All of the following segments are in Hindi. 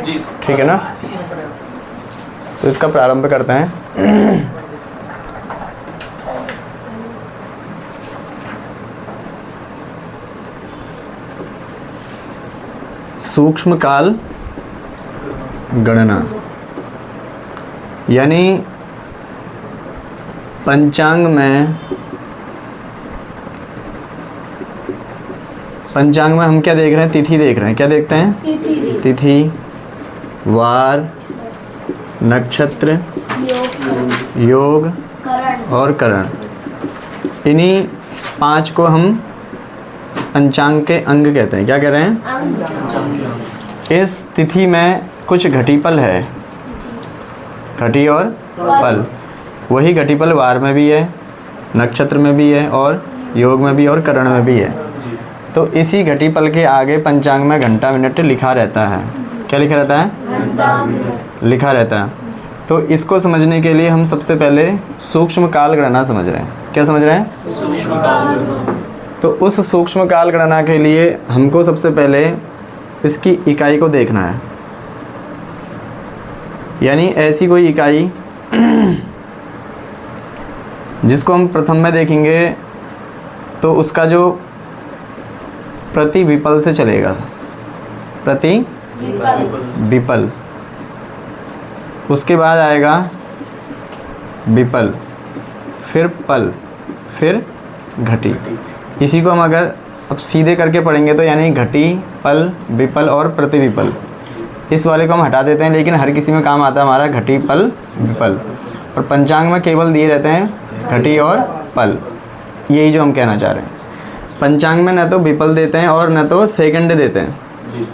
ठीक है ना। तो इसका प्रारंभ करते हैं। सूक्ष्म काल गणना यानी पंचांग में हम क्या देख रहे हैं? तिथि देख रहे हैं। क्या देखते हैं? तिथि, वार, नक्षत्र, योग और करण। इन्हीं 5 को हम पंचांग के अंग कहते हैं। क्या कह रहे हैं? इस तिथि में कुछ घटीपल है, घटी और पल। वही घटीपल वार में भी है, नक्षत्र में भी है और योग में भी और करण में भी है। तो इसी घटीपल के आगे पंचांग में घंटा मिनट लिखा रहता है। क्या लिखा रहता है? लिखा रहता है। तो इसको समझने के लिए हम सबसे पहले सूक्ष्म काल गणना समझ रहे हैं। क्या समझ रहे हैं? सूक्ष्म काल। तो उस सूक्ष्म काल गणना के लिए हमको सबसे पहले इसकी इकाई को देखना है। यानी ऐसी कोई इकाई जिसको हम प्रथम में देखेंगे तो उसका जो प्रति विपल से चलेगा, प्रति विपल। उसके बाद आएगा विपल, फिर पल, फिर घटी। इसी को हम अगर अब सीधे करके पढ़ेंगे तो यानी घटी, पल, विपल और प्रतिविपल। इस वाले को हम हटा देते हैं, लेकिन हर किसी में काम आता है हमारा घटी, पल, विपल। और पंचांग में केवल दिए रहते हैं घटी और पल। यही जो हम कहना चाह रहे हैं। पंचांग में न तो विपल देते हैं और न तो सेकंड देते हैं।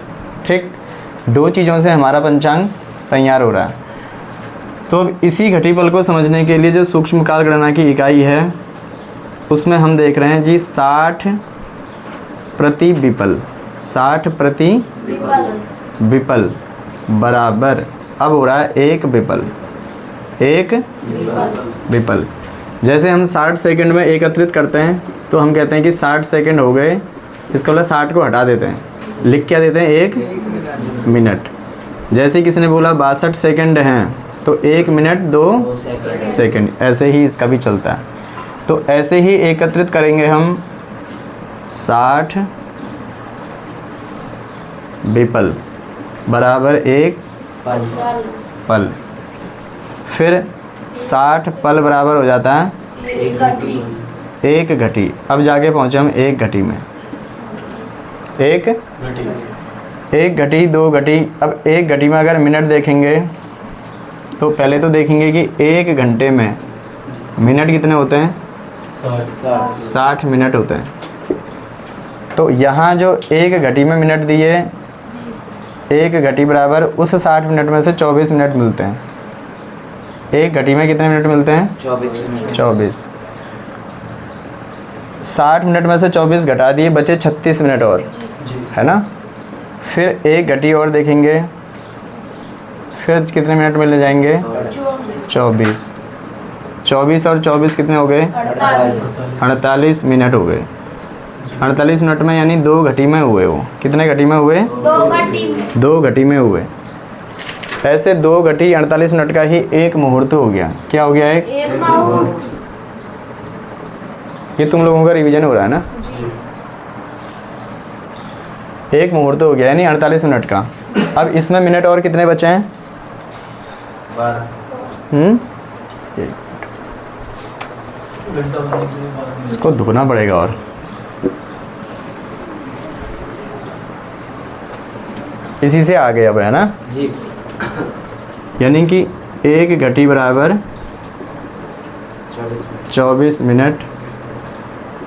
ठीक, 2 चीज़ों से हमारा पंचांग तैयार हो रहा है। तो अब इसी घटीपल को समझने के लिए जो सूक्ष्म काल गणना की इकाई है उसमें हम देख रहे हैं जी 60 प्रति विपल। 60 प्रति विपल बराबर अब हो रहा है 1 विपल। 1 विपल। जैसे हम 60 सेकंड में एकत्रित करते हैं तो हम कहते हैं कि 60 सेकंड हो गए। इसका मतलब 60 को हटा देते हैं, लिख क्या देते हैं? 1 मिनट। जैसे किसी ने बोला 62 सेकंड हैं तो 1 मिनट 2 सेकंड। ऐसे ही इसका भी चलता है। तो ऐसे ही एकत्रित करेंगे हम 60 विपल बराबर 1 पल। फिर 60 पल बराबर हो जाता है 1 घटी। अब जाके पहुँचे हम 1 घटी में। 1 घटी, 2 घटी। अब 1 घटी में अगर मिनट देखेंगे तो पहले तो देखेंगे कि 1 घंटे में मिनट कितने होते हैं? 60 मिनट होते हैं। तो यहाँ जो 1 घटी में मिनट दिए, 1 घटी बराबर उस 60 मिनट में से 24 मिनट मिलते हैं। 1 घटी में कितने मिनट मिलते हैं? 24। 60 मिनट में से 24 घटा दिए, बचे 36 मिनट और, है ना। फिर 1 घटी और देखेंगे, फिर कितने मिनट मिल जाएंगे? 24। 24 और 24 कितने हो गए? 48 मिनट हो गए। 48 मिनट में यानी 2 घटी में हुए वो। कितने घटी में हुए? 2 घटी में हुए। ऐसे 2 घटी 48 मिनट का ही 1 मुहूर्त हो गया। क्या हो गया? एक मुहूर्त। ये तुम लोगों का रिवीजन हो रहा है ना। 1 मुहूर्त हो गया यानी 48 मिनट का। अब इसमें मिनट और कितने बचे हैं? 12। इसको धोना पड़ेगा और इसी से आगे अब, है ना जी। यानी कि 1 घटी बराबर 24 मिनट,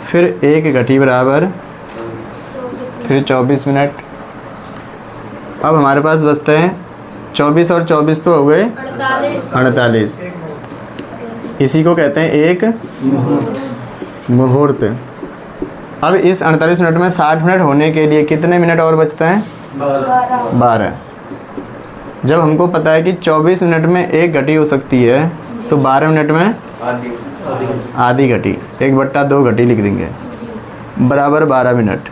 फिर 1 घटी बराबर फिर 24 मिनट। अब हमारे पास बचते हैं 24 और 24 तो हो गए 48। इसी को कहते हैं 1 मुहूर्त। अब इस 48 मिनट में 60 मिनट होने के लिए कितने मिनट और बचते हैं? 12। जब हमको पता है कि 24 मिनट में 1 घटी हो सकती है तो 12 मिनट में आधी घटी, 1/2 घटी लिख देंगे, बराबर 12 मिनट।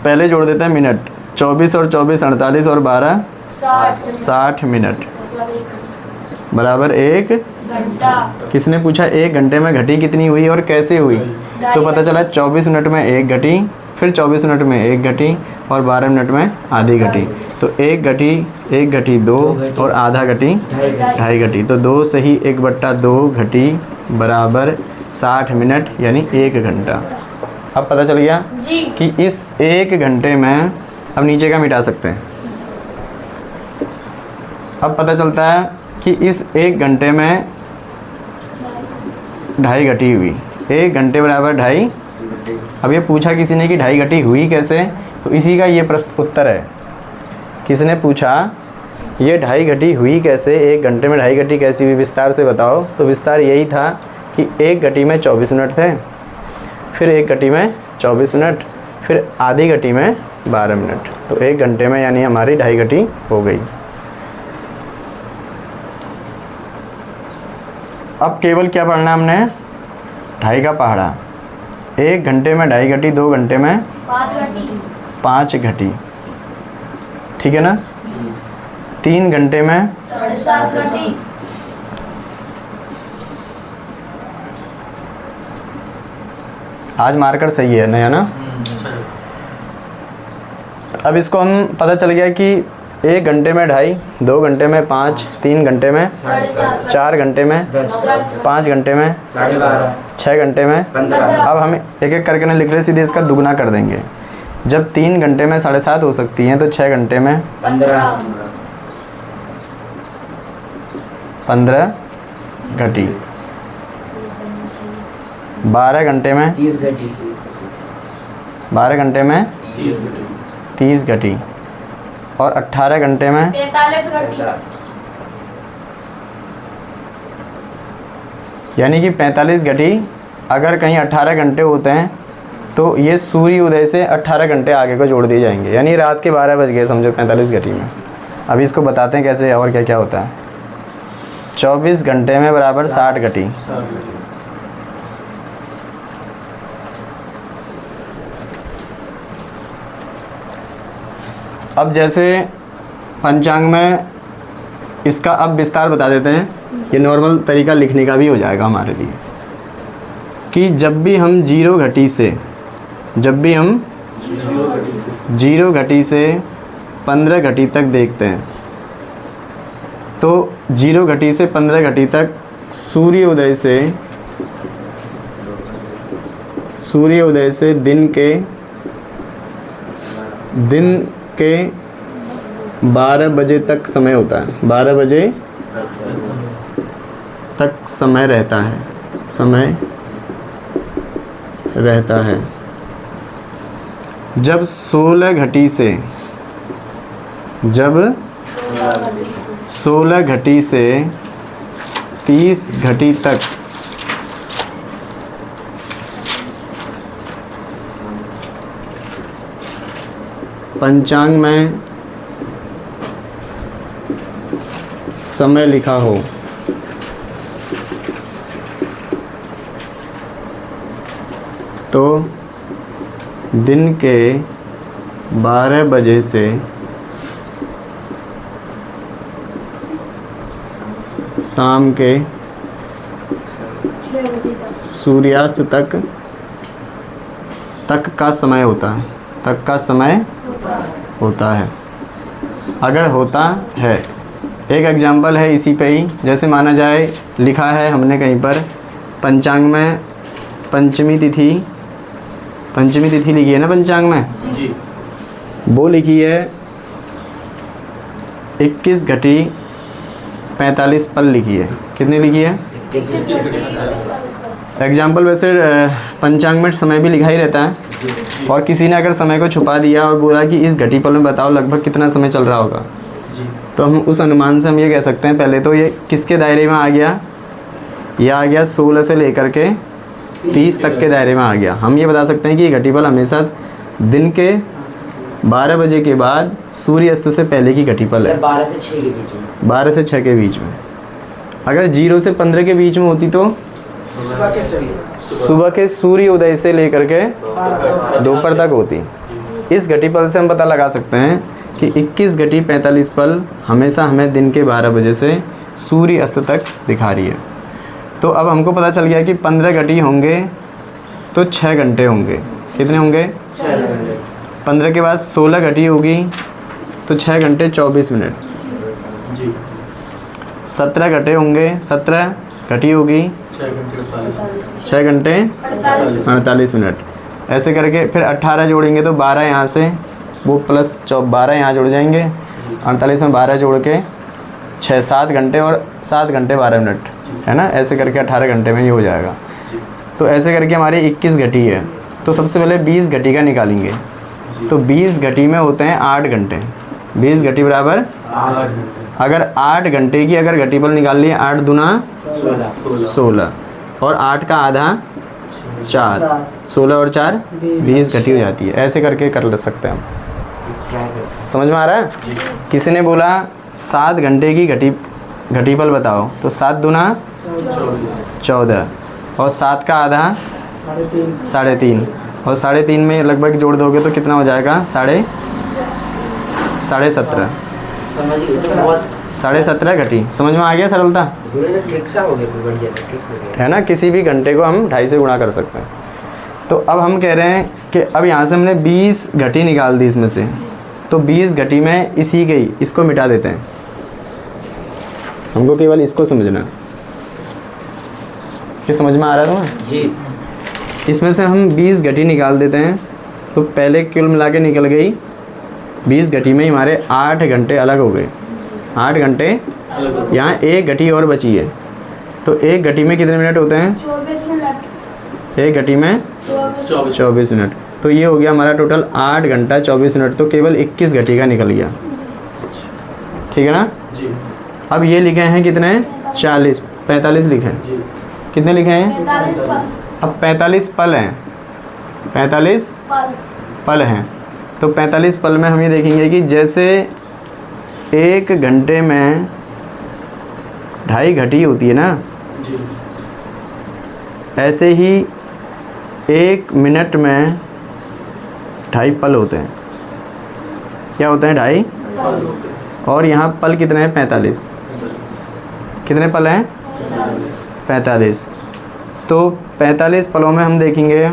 पहले जोड़ देते हैं मिनट। 24 और 24 48 और 12 60 मिनट बराबर 1 घंटा। किसने पूछा 1 घंटे में घटी कितनी हुई और कैसे हुई? तो पता चला 24 मिनट में 1 घटी, फिर 24 मिनट में 1 घटी और 12 मिनट में आधी घटी। तो 1 घटी 2 और आधा घटी 2.5 घटी। तो 2 सही 1/2 घटी बराबर 60 मिनट यानी 1 घंटा। अब पता चल गया जी। कि इस 1 घंटे में, अब नीचे का मिटा सकते हैं। अब पता चलता है कि इस 1 घंटे में 2.5 घटी हुई। 1 घंटे बराबर 2.5। अब ये पूछा किसी ने कि 2.5 घटी हुई कैसे, तो इसी का ये प्रश्न उत्तर है। किसने पूछा ये 2.5 घटी हुई कैसे, 1 घंटे में 2.5 घटी कैसी हुई, विस्तार से बताओ। तो विस्तार यही था कि 1 घटी में 24 मिनट थे, फिर 1 घटी में 24 मिनट, फिर आधी घटी में 12 मिनट। तो 1 घंटे में यानी हमारी 2.5 घटी हो गई। अब केवल क्या पढ़ना हमने, 2.5 का पहाड़ा। 1 घंटे में 2.5 घटी, 2 घंटे में 5 घटी, ठीक है ना। 3 घंटे में 7.5 घटी। आज मार्कर सही है नया ना। अब इसको हम पता चल गया कि 1 घंटे में 2.5, 2 घंटे में 5, 3 घंटे में 4 घंटे में 5 घंटे में 6 घंटे में। अब हम एक एक करके ना लिख रहे, सीधे इसका दुगना कर देंगे। जब 3 घंटे में 7.5 हो सकती हैं तो 6 घंटे में 15 घटी, 12 घंटे में 30 घटी, 12 घंटे में 30 घटी और 18 घंटे में 45 घटी। यानी कि 45 घटी। अगर कहीं 18 घंटे होते हैं तो ये सूर्य उदय से 18 घंटे आगे को जोड़ दिए जाएंगे, यानी रात के 12 बज गए समझो 45 घटी में। अभी इसको बताते हैं कैसे और क्या क्या होता है। 24 घंटे में बराबर 60 घटी, अब जैसे पंचांग में इसका अब विस्तार बता देते हैं। ये नॉर्मल तरीका लिखने का भी हो जाएगा हमारे लिए कि जब भी हम 0 घटी से 15 घटी तक देखते हैं तो 0 घटी से 15 घटी तक सूर्य उदय से दिन के 12 बजे तक समय होता है। 12 बजे तक समय रहता है। जब 16 घटी से 30 घटी तक पंचांग में समय लिखा हो तो दिन के 12 बजे से शाम के सूर्यास्त तक का समय होता है। अगर होता है, एक एग्जाम्पल है इसी पे ही। जैसे माना जाए लिखा है हमने कहीं पर पंचांग में पंचमी तिथि लिखी है ना पंचांग में जी। वो लिखी है 21 घटी 45 पल लिखी है। कितनी लिखी है? एग्जाम्पल वैसे पंचांग में समय भी लिखा ही रहता है, और किसी ने अगर समय को छुपा दिया और बोला कि इस घटी पल में बताओ लगभग कितना समय चल रहा होगा, तो हम उस अनुमान से हम ये कह सकते हैं पहले तो ये किसके दायरे में आ गया, ये आ गया 16 से लेकर के 30 तक के दायरे में आ गया। हम ये बता सकते हैं कि ये घटी पल हमेशा दिन के 12 बजे के बाद सूर्य अस्त से पहले की घटी पल है, 12 से 6 के बीच में। 12 से 6 के बीच में। अगर 0 से 15 के बीच में होती तो सुबह के सूर्य उदय से लेकर के दोपहर तक होती। इस घटीपल से हम पता लगा सकते हैं कि 21 घटी 45 पल हमेशा हमें दिन के 12 बजे से सूर्य अस्त तक दिखा रही है। तो अब हमको पता चल गया कि 15 घटी होंगे तो 6 घंटे होंगे। कितने होंगे? 15 के बाद 16 घटी होगी तो 6 घंटे 24 मिनट। 17 घंटे होंगे, 17 घटी होगी 6 घंटे 48 मिनट। ऐसे करके फिर 18 जोड़ेंगे तो 12 यहाँ से, वो प्लस 12 यहाँ जुड़ जाएंगे, 48 में 12 जोड़ के 6-7 घंटे और 7 घंटे 12 मिनट, है ना। ऐसे करके 18 घंटे में ये हो जाएगा। तो ऐसे करके हमारी 21 घटी है। तो सबसे पहले 20 घटी का निकालेंगे। तो 20 घटी में होते हैं 8 घंटे। 20 घटी बराबर 8 घंटे। अगर 8 घंटे की अगर घटीपल निकाल लिए, 8 दूना 16 और 8 का आधा 4, 16 और 4 20 घटी हो जाती है। ऐसे करके कर सकते हैं हम। समझ में आ रहा है? किसी ने बोला 7 घंटे की घटीपल बताओ, तो 7 दूना 14 और 7 का आधा 3.5 और 3.5 में लगभग जोड़ दोगे तो कितना हो जाएगा? 17.5 समझिए तो बहुत 17.5 घटी। समझ में आ गया? सरलता ट्रिक सा हो गया, बढ़िया सा ट्रिक हो गया है ना। किसी भी घंटे को हम 2.5 से गुणा कर सकते हैं। तो अब हम कह रहे हैं कि अब यहाँ से हमने 20 घटी निकाल दी इसमें से, तो 20 घटी में इसी गई, इसको मिटा देते हैं। हमको केवल इसको समझना है। ये समझ में आ रहा है तुम्हें? जी। इसमें से हम 20 घटी निकाल देते हैं, तो पहले कुल मिला के निकल गई 20 घटी में ही हमारे 8 घंटे अलग हो गए। 8 घंटे, यहाँ 1 घटी और बची है, तो 1 घटी में कितने मिनट होते हैं? 24 मिनट। 1 घटी में 24 मिनट। तो ये हो गया हमारा टोटल 8 घंटा 24 मिनट। तो केवल 21 घटी का निकल गया। ठीक है ना जी। अब ये लिखे हैं कितने? 45 लिखे हैं। जी। कितने लिखे हैं? 45 पल। अब 45 पल हैं। 45 पल। पल हैं। तो 45 पल में हम ये देखेंगे कि जैसे 1 घंटे में 2.5 घटी होती है ना, जी। ऐसे ही 1 मिनट में 2.5 पल होते हैं। क्या होते हैं? 2.5। और यहाँ पल कितने हैं? 45। कितने पल हैं? 45। तो 45 पलों में हम देखेंगे,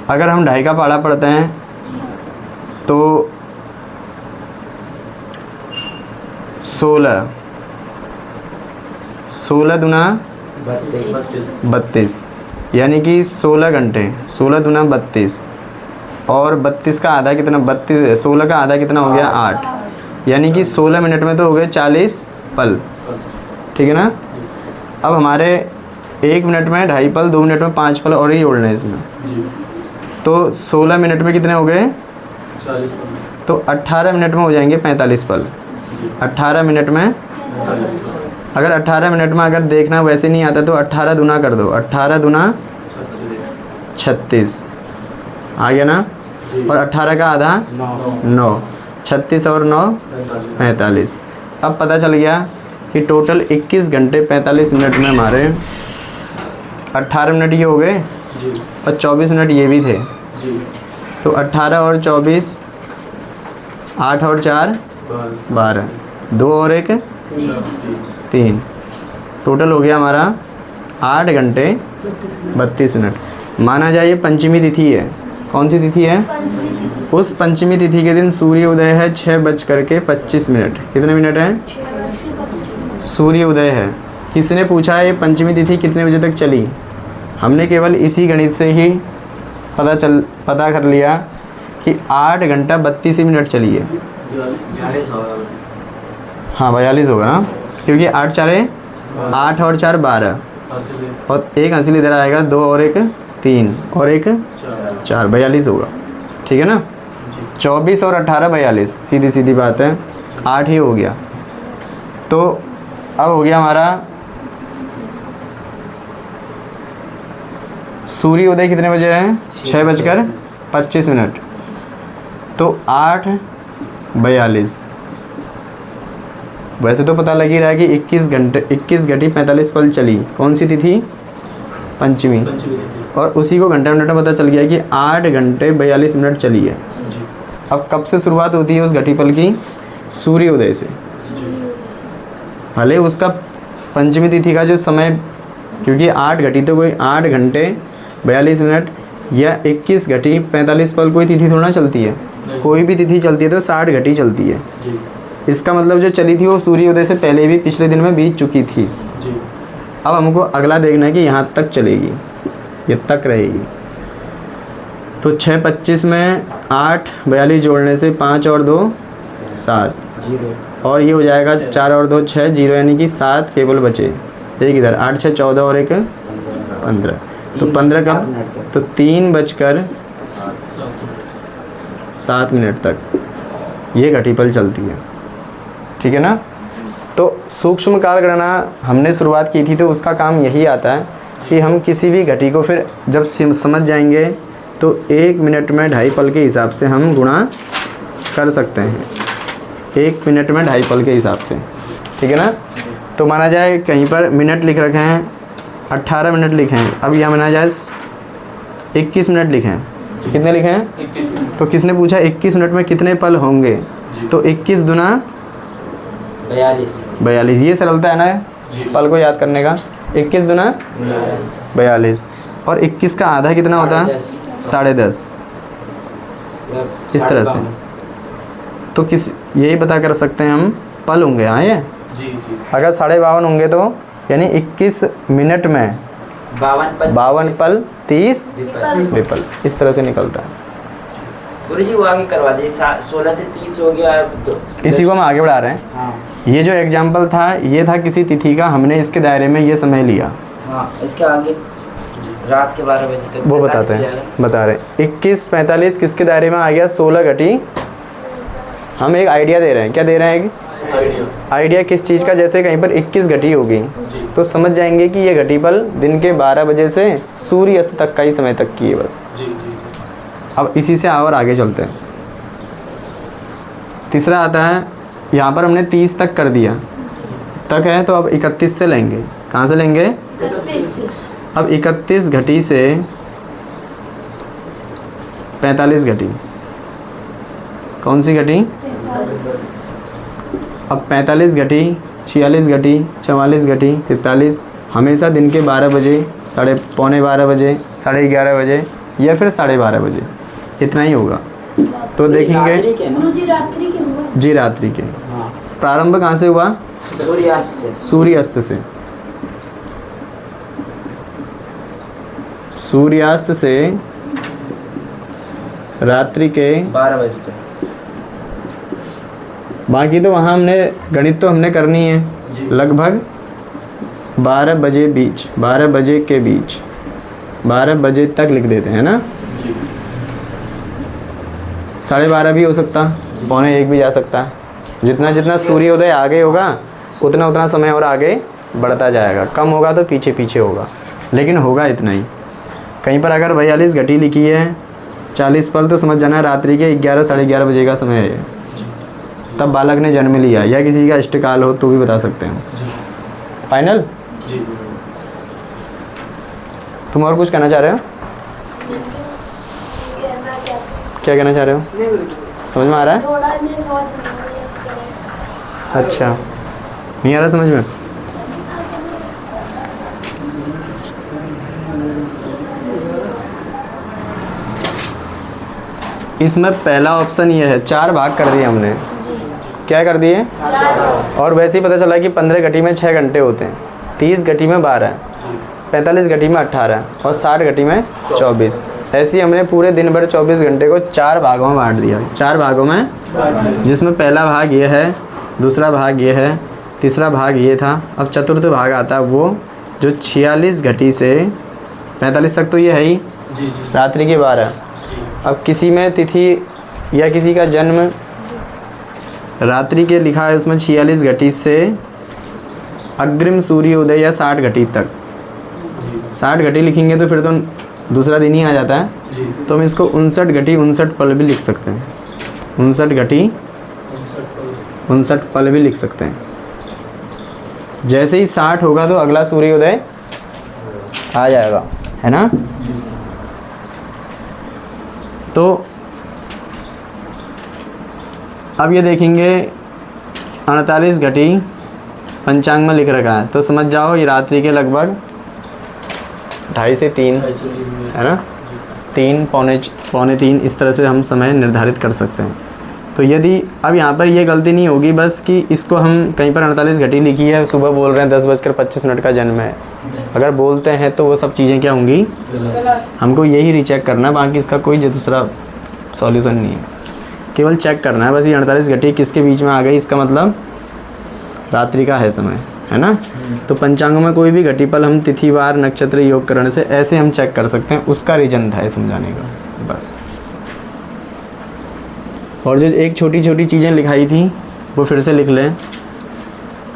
अगर हम 2.5 का पहाड़ा पढ़ते हैं तो 16 दूना 32, यानी कि 16 घंटे। 16 दूना 32 और 32 का आधा कितना? 16 का आधा कितना हो गया? 8, यानी कि 16 मिनट में तो हो गए 40 पल। ठीक है ना। अब हमारे 1 मिनट में 2.5 पल, 2 मिनट में 5 पल और ही जोड़ने हैं इसमें। जी। तो 16 मिनट में कितने हो गए? 40 पल। तो 18 मिनट में हो जाएंगे 45 पल। 18 मिनट में, अगर 18 मिनट में अगर देखना वैसे नहीं आता तो 18 दूना कर दो। 18 दूना 36 आ गया ना। और 18 का आधा 9, 36 और 9 45। अब पता चल गया कि टोटल 21 घंटे 45 मिनट में हमारे 18 मिनट ये हो गए जी। और 24 मिनट ये भी थे। जी। तो 18 और 24, 8 और 4 12, 2 और 1 3, टोटल हो गया हमारा 8 घंटे 32 मिनट। माना जाए ये पंचमी तिथि है। कौन सी तिथि है? पंचमी तिथि। उस पंचमी तिथि के दिन सूर्य उदय है 6:25 मिनट। कितने मिनट है? सूर्य उदय है। किसी ने पूछा ये पंचमी तिथि कितने बजे तक चली? हमने केवल इसी गणित से ही पता कर लिया कि 8 घंटा 32 मिनट चली है। हाँ 42 होगा ना, क्योंकि 8 4 8 और 4 12 और एक हासिल इधर आएगा, 2 और 1 3 और 1 4, 42 होगा। ठीक है ना। 24 और 18 42, सीधी सीधी बात है, 8 ही हो गया। तो अब हो गया हमारा सूर्य उदय कितने बजे है? 6:25 मिनट। तो 8:42। वैसे तो पता लग ही रहा है कि 21 घटी 45 पल चली। कौन सी तिथि? पंचमी। और उसी को घंटे मिनट में पता चल गया कि 8 घंटे 42 मिनट चली है। अब कब से शुरुआत होती है उस घटीपल की? सूर्योदय से। भले उसका पंचमी तिथि का जो समय, क्योंकि 8 घटी तो कोई 8 घंटे 42 मिनट या 21 घटी 45 पल कोई तिथि थोड़ा चलती है। कोई भी तिथि चलती है तो 60 घटी चलती है। इसका मतलब जो चली थी वो सूर्योदय से पहले भी पिछले दिन में बीत चुकी थी। अब हमको अगला देखना है कि यहाँ तक चलेगी, ये तक रहेगी। तो 6:25 में 8 42 जोड़ने से 5 और 2 7, और ये हो जाएगा 4 और 2 6 0, यानी कि 7 केवल बचे। एक इधर 8 6 14 और 1 15। तो 15 कब? तो 3:07 तक ये घटीपल चलती है। ठीक है ना। तो सूक्ष्म काल गणना हमने शुरुआत की थी तो उसका काम यही आता है कि हम किसी भी घटी को फिर जब समझ जाएंगे तो 1 मिनट में 2.5 पल के हिसाब से हम गुणा कर सकते हैं। 1 मिनट में 2.5 पल के हिसाब से। ठीक है ना। तो माना जाए कहीं पर मिनट लिख रखे हैं 18 मिनट लिखे हैं, अब यह माना जाए 21 मिनट लिखे हैं। कितने लिखे हैं? 21। तो किसने पूछा 21 मिनट में कितने पल होंगे? तो 21 दूना 42। ये सरलता है ना पल को याद करने का। 21 दूना 42, और 21 का आधा कितना होता है? 10.5। इस तरह से तो किस यही पता कर सकते हैं हम पल होंगे। हाँ, ये अगर 52.5 होंगे तो यानी 21 मिनट में 52 पल 30 विपल। इस तरह से निकलता है। गुरुजी वो आगे करवा दीजिए। 16 से 30 हो गया तो इसी को हम आगे बढ़ा रहे हैं। हाँ। ये जो एग्जाम्पल था ये था किसी तिथि का, हमने इसके दायरे में ये समय लिया। हाँ, इसके आगे रात के 12 बजे तक वो बताते हैं, बता रहे 21:45 किसके दायरे में आ गया? 16 घटी। हम एक आइडिया दे रहे हैं। क्या दे रहे हैं? आइडिया किस चीज़ का? जैसे कहीं पर 21 घटी होगी तो समझ जाएंगे कि ये घटीपल दिन के 12 बजे से सूर्य अस्त तक का ही समय तक की है बस। अब इसी से और आगे चलते हैं। तीसरा आता है, यहाँ पर हमने 30 तक कर दिया, तक है तो अब 31 से लेंगे। कहाँ से लेंगे? 31। अब 31 घटी से 45 घटी। कौन सी घटी? अब 45 घटी, 46 घटी, 44 घटी, 43। हमेशा दिन के 12 बजे, पौने 12 बजे, 11:30 बजे या फिर 12:30 बजे, इतना ही होगा। तो देखेंगे गुरुजी रात्रि के हुआ। जी, रात्रि के। प्रारंभ कहाँ से हुआ? सूर्यास्त से। सूर्यास्त से रात्रि के 12 बजे तक। बाकी तो वहाँ हमने गणित तो हमने करनी है। लगभग 12 बजे बीच, 12 बजे के बीच, 12 बजे तक लिख देते हैं ना। 12:30 भी हो सकता, पौने 1 भी जा सकता है। जितना जितना सूर्योदय आगे होगा उतना उतना समय और आगे बढ़ता जाएगा। कम होगा तो पीछे पीछे होगा, लेकिन होगा इतना ही। कहीं पर अगर 42 घटी लिखी है 40 पल तो समझ जाना रात्रि के 11 साढ़े 11 बजे का समय है। तब बालक ने जन्म लिया या किसी का इष्टकाल हो तो भी बता सकते हैं। फाइनल? तुम और कुछ कहना चाह रहे हो? क्या कहना चाह रहे हो? समझ में आ रहा है? थोड़ा नहीं समझ में आ रहा है। अच्छा, नहीं आ रहा समझ में? इसमें पहला ऑप्शन ये है, 4 भाग कर दिए हमने। क्या कर दिए? 4। और वैसे ही पता चला कि 15 घटी में 6 घंटे होते हैं, 30 घटी में 12, 45 घटी में 18 और 60 घटी में 24। ऐसे ही हमने पूरे दिन भर 24 घंटे को 4 भागों में बांट दिया। 4 भागों में, जिसमें पहला भाग ये है, दूसरा भाग ये है, तीसरा भाग ये था। अब चतुर्थ भाग आता है वो जो 46 घटी से 45 तक तो ये है ही, रात्रि के 12। अब किसी में तिथि या किसी का जन्म रात्रि के लिखा है उसमें 46 घटी से अग्रिम सूर्योदय या 60 घटी तक। 60 घटी लिखेंगे तो फिर तो दूसरा दिन ही आ जाता है, तो हम इसको 59 घटी 59 पल भी लिख सकते हैं। 59 घटी 59 पल भी लिख सकते हैं। जैसे ही 60 होगा तो अगला सूर्योदय आ जाएगा। है ना। तो अब ये देखेंगे 48 घटी पंचांग में लिख रखा है, तो समझ जाओ ये रात्रि के लगभग 2:30 से 3 है ना, 3 पौने 3 इस तरह से हम समय निर्धारित कर सकते हैं। तो यदि अब यहाँ पर ये गलती नहीं होगी बस कि इसको हम कहीं पर 48 घटी लिखी है, सुबह बोल रहे हैं 10:25 का जन्म है, अगर बोलते हैं तो वो सब चीज़ें क्या होंगी, हमको यही रीचेक करना है, बाकी इसका कोई दूसरा सॉल्यूशन नहीं है, केवल चेक करना है बस ये 48 घटी किसके बीच में आ गई, इसका मतलब रात्रि का है समय, है ना। तो पंचांगों में कोई भी घटी पल हम तिथिवार नक्षत्र योग करने से ऐसे हम चेक कर सकते हैं, उसका रीजन था ये समझाने का बस। और जो एक छोटी छोटी चीज़ें लिखाई थी वो फिर से लिख लें।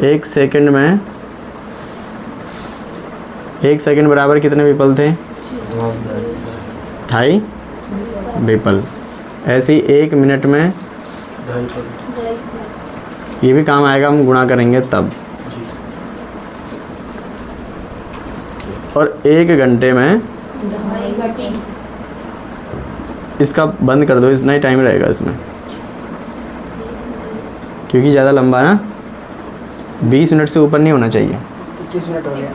1 सेकंड में 1 सेकंड बराबर कितने विपल थे, 2.5 विपल। ऐसे ही 1 मिनट में ये भी काम आएगा, हम गुणा करेंगे तब। और 1 घंटे में इसका बंद कर दो, इतना ही टाइम रहेगा इसमें, क्योंकि ज़्यादा लंबा ना 20 मिनट से ऊपर नहीं होना चाहिए। 21 मिनट हो गया।